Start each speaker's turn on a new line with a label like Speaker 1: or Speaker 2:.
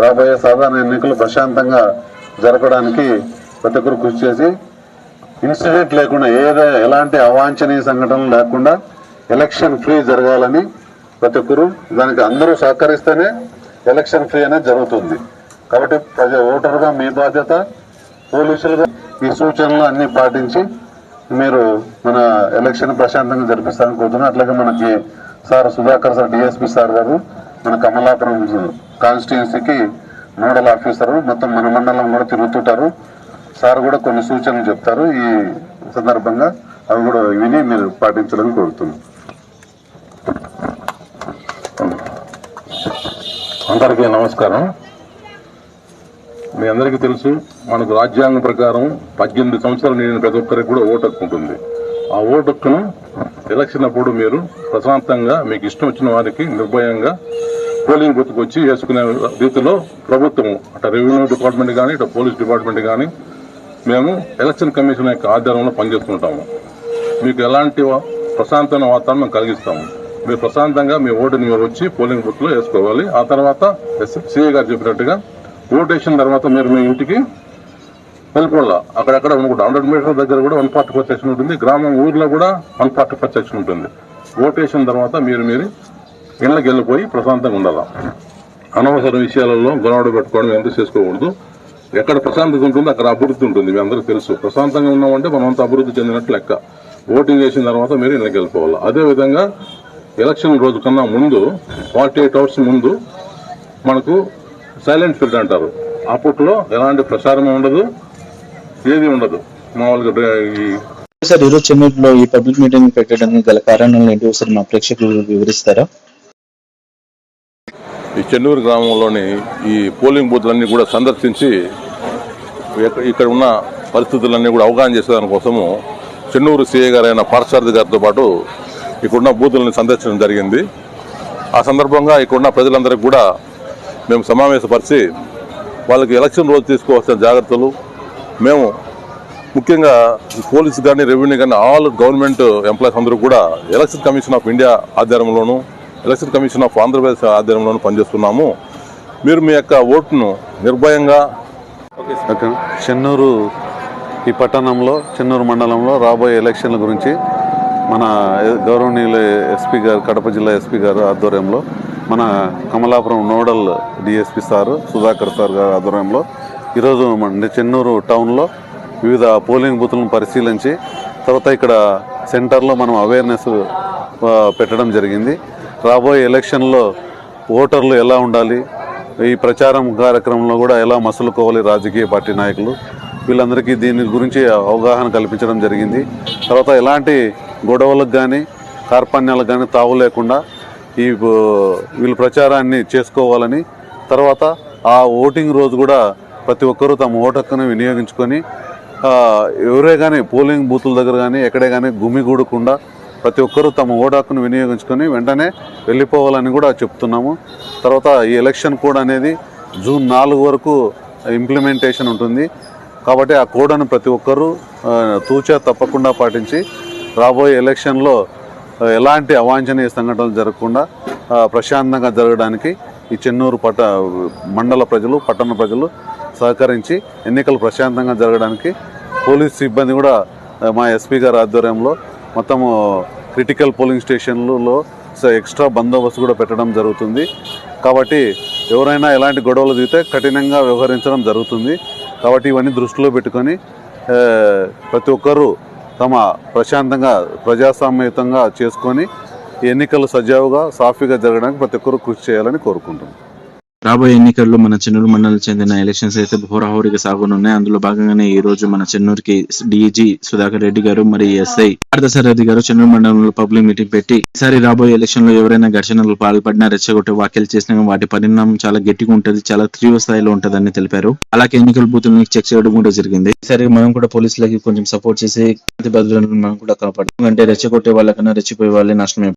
Speaker 1: రాబోయే సాధారణ ఎన్నికలు ప్రశాంతంగా జరగడానికి ప్రతి ఒక్కరు కృషి చేసి ఇన్సిడెంట్ లేకుండా ఎలాంటి అవాంఛనీయ సంఘటనలు లేకుండా ఎలక్షన్ ఫ్రీ జరగాలని ప్రతి ఒక్కరు దానికి అందరూ సహకరిస్తేనే ఎలక్షన్ ఫ్రీ అనేది జరుగుతుంది. కాబట్టి ఓటర్గా మీ బాధ్యత, పోలీసులుగా ఈ సూచనలు అన్ని పాటించి మీరు మన ఎలక్షన్ ప్రశాంతంగా జరిపిస్తారని కోరుతున్నాం. అట్లాగే మనకి sir Sudhakar sir DSP sir గారు మన కమలాపురం కాన్స్టిట్యున్సీకి నోడల్ ఆఫీసర్, మొత్తం మన మండలం కూడా తిరుగుతుంటారు. సార్ కూడా కొన్ని సూచనలు చెప్తారు. ఈ సందర్భంగా అవి కూడా విని మీరు పాటించాలని కోరుతున్నాం.
Speaker 2: అందరికీ నమస్కారం. మీ అందరికీ తెలుసు, మనకు రాజ్యాంగం ప్రకారం 18 సంవత్సరాలు నిండిన ప్రతి ఒక్కరికి కూడా ఓటు హక్కు ఉంటుంది. ఆ ఓటు హక్కును ఎలక్షన్ అప్పుడు మీరు ప్రశాంతంగా మీకు ఇష్టం వచ్చిన వారికి నిర్భయంగా పోలింగ్ బూత్కి వచ్చి వేసుకునే రీతిలో ప్రభుత్వం అటు రెవెన్యూ డిపార్ట్మెంట్ కానీ ఇటు పోలీస్ డిపార్ట్మెంట్ కానీ మేము ఎలక్షన్ కమిషన్ యొక్క ఆధ్వర్యంలో పనిచేస్తుంటాము. మీకు ఎలాంటి ప్రశాంతమైన వాతావరణం కలిగిస్తాము. మీరు ప్రశాంతంగా మీ ఓటుని మీరు వచ్చి పోలింగ్ బూత్లో వేసుకోవాలి. ఆ తర్వాత సిఐ గారు చెప్పినట్టుగా ఓటు వేసిన తర్వాత మీరు మీ ఇంటికి వెళ్ళిపోవాలి. అక్కడక్కడ ఉండకూడదు. 100 మీటర్ల దగ్గర కూడా 145 సెక్షన్ ఉంటుంది. గ్రామం ఊర్లో కూడా 145 సెక్షన్ ఉంటుంది. ఓటు వేసిన తర్వాత మీరు ఇళ్ళకి వెళ్ళిపోయి ప్రశాంతంగా ఉండాలి. అనవసర విషయాలలో గొడవలు పెట్టుకోవడం ఎంత చేసుకోకూడదు. ఎక్కడ ప్రశాంతత ఉంటుందో అక్కడ అభివృద్ధి ఉంటుంది. మీ అందరికీ తెలుసు, ప్రశాంతంగా ఉన్నామంటే మనం అంత అభివృద్ధి చెందినట్టు లెక్క. ఓటింగ్ చేసిన తర్వాత మీరు ఇళ్ళకి వెళ్ళిపోవాలి. అదేవిధంగా ఎలక్షన్ రోజు కన్నా ముందు 48 అవర్స్ ముందు మనకు సైలెంట్ ఫీల్డ్ అంటారు. అప్పట్లో ఎలాంటి ప్రచారం ఉండదు, ఏది ఉండదు. మామూలుగా
Speaker 3: సార్ ఈరోజు చెన్నూరులో ఈ పబ్లిక్ మీటింగ్ పెట్టడానికి గల కారణాలు ఏంటి ఒకసారి మా ప్రేక్షకులు వివరిస్తారా?
Speaker 2: ఈ చెన్నూరు గ్రామంలోని ఈ పోలింగ్ బూత్లన్నీ కూడా సందర్శించి ఇక్కడ ఉన్న పరిస్థితులన్నీ కూడా అవగాహన చేసేదాని కోసము చెన్నూరు సిఐ గారైన పార్థసారథి గారితో పాటు ఇక్కడున్న బూతులను సందర్శించడం జరిగింది. ఆ సందర్భంగా ఇక్కడున్న ప్రజలందరికీ కూడా మేము సమావేశపరిచి వాళ్ళకి ఎలక్షన్ రోజు తీసుకోవాల్సిన జాగ్రత్తలు, మేము ముఖ్యంగా పోలీసు కానీ రెవెన్యూ కానీ ఆల్ గవర్నమెంట్ ఎంప్లాయీస్ అందరూ కూడా ఎలక్షన్ కమిషన్ ఆఫ్ ఇండియా ఆధ్వర్యంలోనూ ఎలక్షన్ కమిషన్ ఆఫ్ ఆంధ్రప్రదేశ్ ఆధ్వర్యంలోనూ పనిచేస్తున్నాము. మీరు మీ యొక్క ఓటును నిర్భయంగా
Speaker 1: చెన్నూరు ఈ పట్టణంలో చెన్నూరు మండలంలో రాబోయే ఎలక్షన్ల గురించి మన గౌరవనీయులు ఎస్పీ గారు, కడప జిల్లా ఎస్పీ గారు ఆధ్వర్యంలో, మన Kamalapuram nodal DSP sir Sudhakar sir గారి ఆధ్వర్యంలో ఈరోజు మన చెన్నూరు టౌన్లో వివిధ పోలింగ్ బూత్లను పరిశీలించి తర్వాత ఇక్కడ సెంటర్లో మనం అవేర్నెస్ పెట్టడం జరిగింది. రాబోయే ఎలక్షన్లో ఓటర్లు ఎలా ఉండాలి, ఈ ప్రచారం కార్యక్రమంలో కూడా ఎలా మసులుకోవాలి రాజకీయ పార్టీ నాయకులు, వీళ్ళందరికీ దీని గురించి అవగాహన కల్పించడం జరిగింది. తర్వాత ఎలాంటి గొడవలకు కానీ కార్పణ్యాలకు కానీ తావు లేకుండా వీళ్ళు ప్రచారాన్ని చేసుకోవాలని, తర్వాత ఆ ఓటింగ్ రోజు కూడా ప్రతి ఒక్కరూ తమ ఓటు హక్కును వినియోగించుకొని ఎవరే కానీ పోలింగ్ బూతుల దగ్గర కానీ ఎక్కడే కానీ గుమిగూడకుండా ప్రతి ఒక్కరూ తమ ఓటు హక్కును వినియోగించుకొని వెంటనే వెళ్ళిపోవాలని కూడా చెప్తున్నాము. తర్వాత ఈ ఎలక్షన్ కోడ్ అనేది జూన్ 4 వరకు ఇంప్లిమెంటేషన్ ఉంటుంది. కాబట్టి ఆ కోడ్ను ప్రతి ఒక్కరూ తూచా తప్పకుండా పాటించి రాబోయే ఎలక్షన్లో ఎలాంటి అవాంఛనీయ సంఘటనలు జరగకుండా ప్రశాంతంగా జరగడానికి ఈ చెన్నూరు మండల ప్రజలు, పట్టణ ప్రజలు సహకరించి ఎన్నికలు ప్రశాంతంగా జరగడానికి పోలీస్ సిబ్బంది కూడా మా ఎస్పీ గారి ఆధ్వర్యంలో మొత్తము క్రిటికల్ పోలింగ్ స్టేషన్లలో ఎక్స్ట్రా బందోబస్తు కూడా పెట్టడం జరుగుతుంది. కాబట్టి ఎవరైనా ఎలాంటి గొడవలు దిగితే కఠినంగా వ్యవహరించడం జరుగుతుంది. కాబట్టి ఇవన్నీ దృష్టిలో పెట్టుకొని ప్రతి ఒక్కరూ తమ ప్రశాంతంగా ప్రజాస్వామ్యయుతంగా చేసుకొని ఎన్నికలు సజావుగా సాఫీగా జరగడానికి ప్రతి ఒక్కరూ కృషి చేయాలని కోరుకుంటున్నాం.
Speaker 3: రాబోయే ఎన్నికల్లో మన చెన్నూరు మండలానికి చెందిన ఎలక్షన్స్ అయితే హోరాహోరీగా సాగనున్నాయి. అందులో భాగంగానే ఈ రోజు మన చెన్నూరుకి డీజీ సుధాకర్ రెడ్డి గారు మరి ఎస్ఐ పార్థసారథి గారు చెన్నూరు మండలంలో పబ్లిక్ మీటింగ్ పెట్టి ఈసారి రాబోయే ఎలక్షన్ లో ఎవరైనా ఘర్షణలు పాల్పడినా, రెచ్చగొట్టే వ్యాఖ్యలు చేసినా వాటి పరిణామం చాలా గట్టిగా ఉంటది, చాలా తీవ్ర స్థాయిలో ఉంటదని తెలిపారు. అలాగే ఎన్నికల బూతులను చెక్ చేయడం కూడా జరిగింది. ఈసారి మనం కూడా పోలీసులకి కొంచెం సపోర్ట్ చేసి భద్రతను మనం కూడా కాపాడు. అంటే రెచ్చగొట్టే వాళ్ళకన్నా రెచ్చిపోయే వాళ్ళే నష్టమే.